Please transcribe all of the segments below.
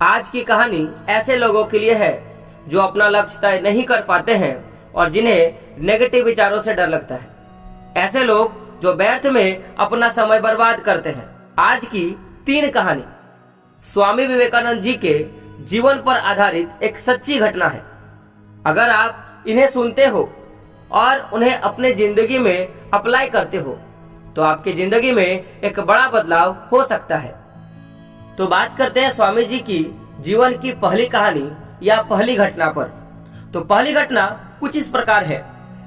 आज की कहानी ऐसे लोगों के लिए है जो अपना लक्ष्य तय नहीं कर पाते हैं और जिन्हें नेगेटिव विचारों से डर लगता है। ऐसे लोग जो व्यर्थ में अपना समय बर्बाद करते हैं। आज की 3 कहानी स्वामी विवेकानंद जी के जीवन पर आधारित एक सच्ची घटना है। अगर आप इन्हें सुनते हो और उन्हें अपने जिंदगी में अप्लाई करते हो तो आपकी जिंदगी में एक बड़ा बदलाव हो सकता है। तो बात करते हैं स्वामी जी की जीवन की पहली कहानी या पहली घटना पर। तो पहली घटना कुछ इस प्रकार है।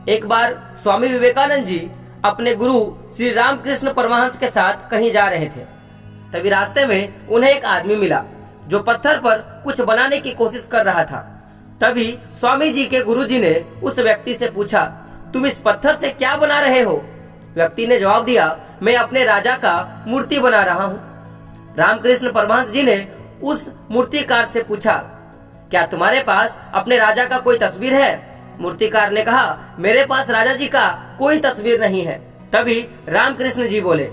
एक बार स्वामी विवेकानंद जी अपने गुरु श्री रामकृष्ण परमहंस के साथ कहीं जा रहे थे। तभी रास्ते में उन्हें एक आदमी मिला जो पत्थर पर कुछ बनाने की कोशिश कर रहा था। तभी स्वामी जी के गुरुजी ने उस व्यक्ति से पूछा, तुम इस पत्थर से क्या बना रहे हो? व्यक्ति ने जवाब दिया, मैं अपने राजा का मूर्ति बना रहा हूँ। रामकृष्ण परमहंस जी ने उस मूर्तिकार से पूछा, क्या तुम्हारे पास अपने राजा का कोई तस्वीर है? मूर्तिकार ने कहा, मेरे पास राजा जी का कोई तस्वीर नहीं है। तभी रामकृष्ण जी बोले,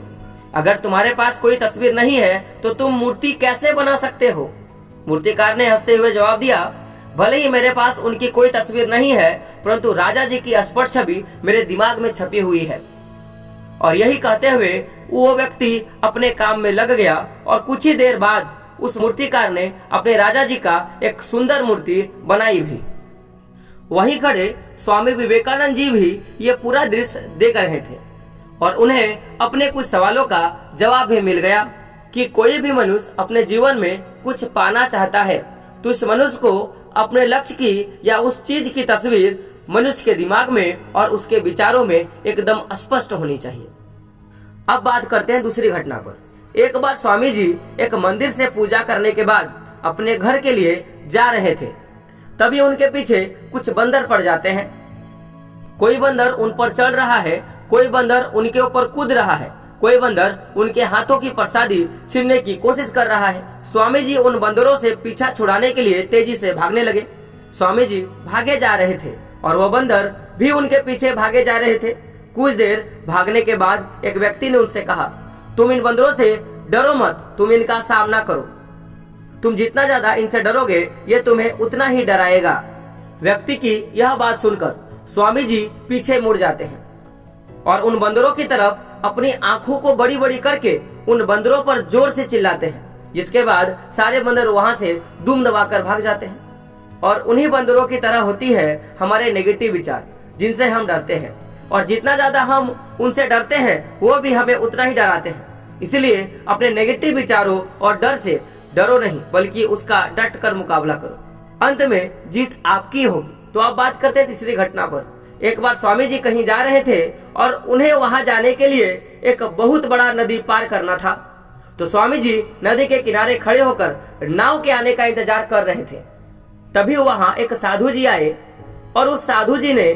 अगर तुम्हारे पास कोई तस्वीर नहीं है तो तुम मूर्ति कैसे बना सकते हो? मूर्तिकार ने हंसते हुए जवाब दिया, भले ही मेरे पास उनकी कोई तस्वीर नहीं है परंतु राजा जी की स्पष्ट छवि मेरे दिमाग में छपी हुई है। और यही कहते हुए वो व्यक्ति अपने काम में लग गया और कुछ ही देर बाद उस मूर्तिकार ने अपने राजा जी का एक सुंदर मूर्ति बनाई भी। वहीं खड़े स्वामी विवेकानंद जी भी ये पूरा दृश्य देख रहे थे और उन्हें अपने कुछ सवालों का जवाब भी मिल गया कि कोई भी मनुष्य अपने जीवन में कुछ पाना चाहता है तो उस मनुष्य को अपने लक्ष्य की या उस चीज की तस्वीर मनुष्य के दिमाग में और उसके विचारों में एकदम स्पष्ट होनी चाहिए। अब बात करते हैं दूसरी घटना पर। एक बार स्वामी जी एक मंदिर से पूजा करने के बाद अपने घर के लिए जा रहे थे। तभी उनके पीछे कुछ बंदर पड़ जाते हैं। कोई बंदर उन पर चढ़ रहा है, कोई बंदर उनके ऊपर कूद रहा है, कोई बंदर उनके हाथों की प्रसादी छीनने की कोशिश कर रहा है। स्वामी जी उन बंदरों से पीछा छुड़ाने के लिए तेजी से भागने लगे। स्वामी जी भागे जा रहे थे और वो बंदर भी उनके पीछे भागे जा रहे थे। कुछ देर भागने के बाद एक व्यक्ति ने उनसे कहा, तुम इन बंदरों से डरो मत, तुम इनका सामना करो। तुम जितना ज्यादा इनसे डरोगे ये तुम्हें उतना ही डराएगा। व्यक्ति की यह बात सुनकर स्वामी जी पीछे मुड़ जाते हैं और उन बंदरों की तरफ अपनी आंखों को बड़ी बड़ी करके उन बंदरों पर जोर से चिल्लाते हैं, जिसके बाद सारे बंदर वहां से दुम दबाकर भाग जाते हैं। और उन्हीं बंदरों की तरह होती है हमारे नेगेटिव विचार, जिनसे हम डरते हैं और जितना ज्यादा हम उनसे डरते हैं वो भी हमें उतना ही डराते हैं। इसलिए अपने नेगेटिव विचारों और डर से डरो नहीं बल्कि उसका डट कर मुकाबला करो। अंत में जीत आपकी होगी। तो अब बात करते हैं तीसरी घटना पर। एक बार स्वामी जी कहीं जा रहे थे और उन्हें वहां जाने के लिए एक बहुत बड़ा नदी पार करना था। तो स्वामी जी नदी के किनारे खड़े होकर नाव के आने का इंतजार कर रहे थे। तभी वहां एक साधु जी आए और उस साधु जी ने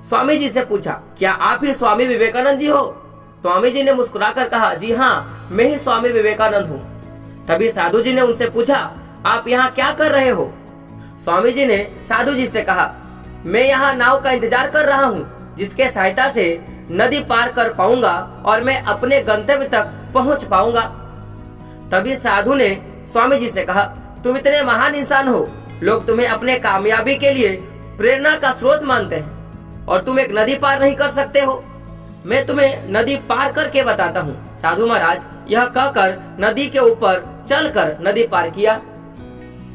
स्वामी जी से पूछा, क्या आप ही स्वामी विवेकानंद जी हो? स्वामी जी ने मुस्कुराकर कहा, जी हाँ, मैं ही स्वामी विवेकानंद हूँ। तभी साधु जी ने उनसे पूछा, आप यहाँ क्या कर रहे हो? स्वामी जी ने साधु जी से कहा, मैं यहाँ नाव का इंतजार कर रहा हूँ जिसके सहायता से नदी पार कर पाऊंगा और मैं अपने गंतव्य तक पहुँच पाऊंगा। तभी साधु ने स्वामी जी से कहा, तुम इतने महान इंसान हो, लोग तुम्हें अपने कामयाबी के लिए प्रेरणा का स्रोत मानते हैं और तुम एक नदी पार नहीं कर सकते हो। मैं तुम्हें नदी पार करके बताता हूँ। साधु महाराज यह कहकर नदी के ऊपर चलकर नदी पार किया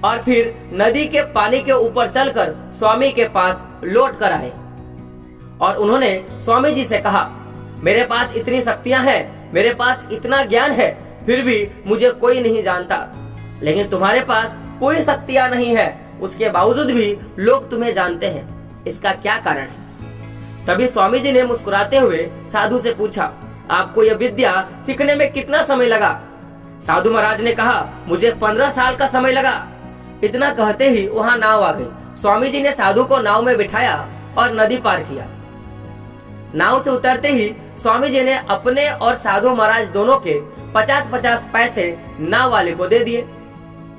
और फिर नदी के पानी के ऊपर चलकर स्वामी के पास लौट कर आए और उन्होंने स्वामी जी से कहा, मेरे पास इतनी शक्तियां हैं, मेरे पास इतना ज्ञान है, फिर भी मुझे कोई नहीं जानता। लेकिन तुम्हारे पास कोई शक्तियां नहीं है, उसके बावजूद भी लोग तुम्हें जानते हैं, इसका क्या कारण है? तभी स्वामी जी ने मुस्कुराते हुए साधु से पूछा, आपको यह विद्या सीखने में कितना समय लगा? साधु महाराज ने कहा, मुझे 15 साल का समय लगा। इतना कहते ही वहाँ नाव आ गई। स्वामी जी ने साधु को नाव में बिठाया और नदी पार किया। नाव से उतरते ही स्वामी जी ने अपने और साधु महाराज दोनों के 50-50 पैसे नाव वाले को दे दिए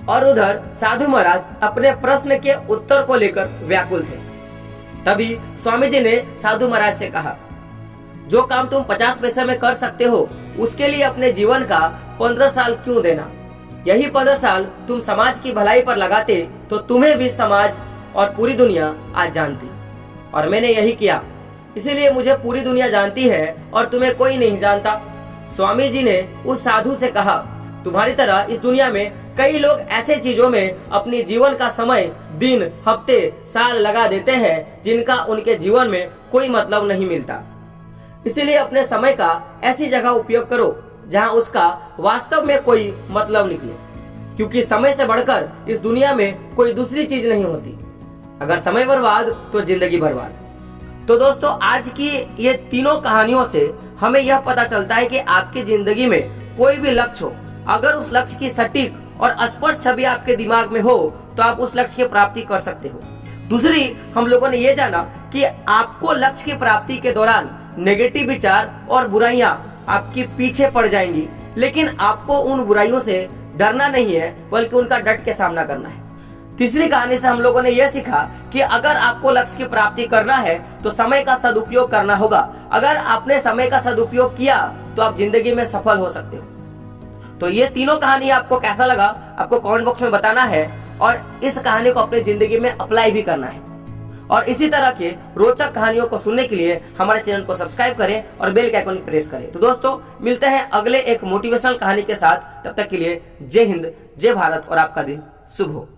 और उधर साधु महाराज अपने प्रश्न के उत्तर को लेकर व्याकुल थे। तभी स्वामी जी ने साधु महाराज से कहा, जो काम तुम 50 पैसे में कर सकते हो उसके लिए अपने जीवन का 15 साल क्यों देना? यही 15 साल तुम समाज की भलाई पर लगाते तो तुम्हें भी समाज और पूरी दुनिया आज जानती, और मैंने यही किया। इसीलिए मुझे पूरी दुनिया जानती है और तुम्हें कोई नहीं जानता। स्वामी जी ने उस साधु से कहा, तुम्हारी तरह इस दुनिया में कई लोग ऐसे चीजों में अपनी जीवन का समय, दिन, हफ्ते, साल लगा देते हैं जिनका उनके जीवन में कोई मतलब नहीं मिलता। इसीलिए अपने समय का ऐसी जगह उपयोग करो जहां उसका वास्तव में कोई मतलब निकले, क्योंकि समय से बढ़कर इस दुनिया में कोई दूसरी चीज नहीं होती। अगर समय बर्बाद तो जिंदगी बर्बाद। तो दोस्तों, आज की ये तीनों कहानियों से हमें यह पता चलता है कि आपकी जिंदगी में कोई भी लक्ष्य हो, अगर उस लक्ष्य की सटीक और स्पष्ट छवि आपके दिमाग में हो तो आप उस लक्ष्य की प्राप्ति कर सकते हो। दूसरी, हम लोगों ने ये जाना कि आपको लक्ष्य की प्राप्ति के दौरान नेगेटिव विचार और बुराइयां आपके पीछे पड़ जाएंगी, लेकिन आपको उन बुराइयों से डरना नहीं है, बल्कि उनका डट के सामना करना है। तीसरी कहानी से हम लोगों ने यह सीखा कि अगर आपको लक्ष्य की प्राप्ति करना है तो समय का सदुपयोग करना होगा। अगर आपने समय का सदुपयोग किया तो आप जिंदगी में सफल हो सकते हो। तो ये तीनों कहानी आपको कैसा लगा, आपको कमेंट बॉक्स में बताना है, और इस कहानी को अपनी जिंदगी में अप्लाई भी करना है। और इसी तरह के रोचक कहानियों को सुनने के लिए हमारे चैनल को सब्सक्राइब करें और बेल के आइकन प्रेस करें। तो दोस्तों, मिलते हैं अगले एक मोटिवेशनल कहानी के साथ। तब तक के लिए जय हिंद, जय भारत और आपका दिन शुभ हो।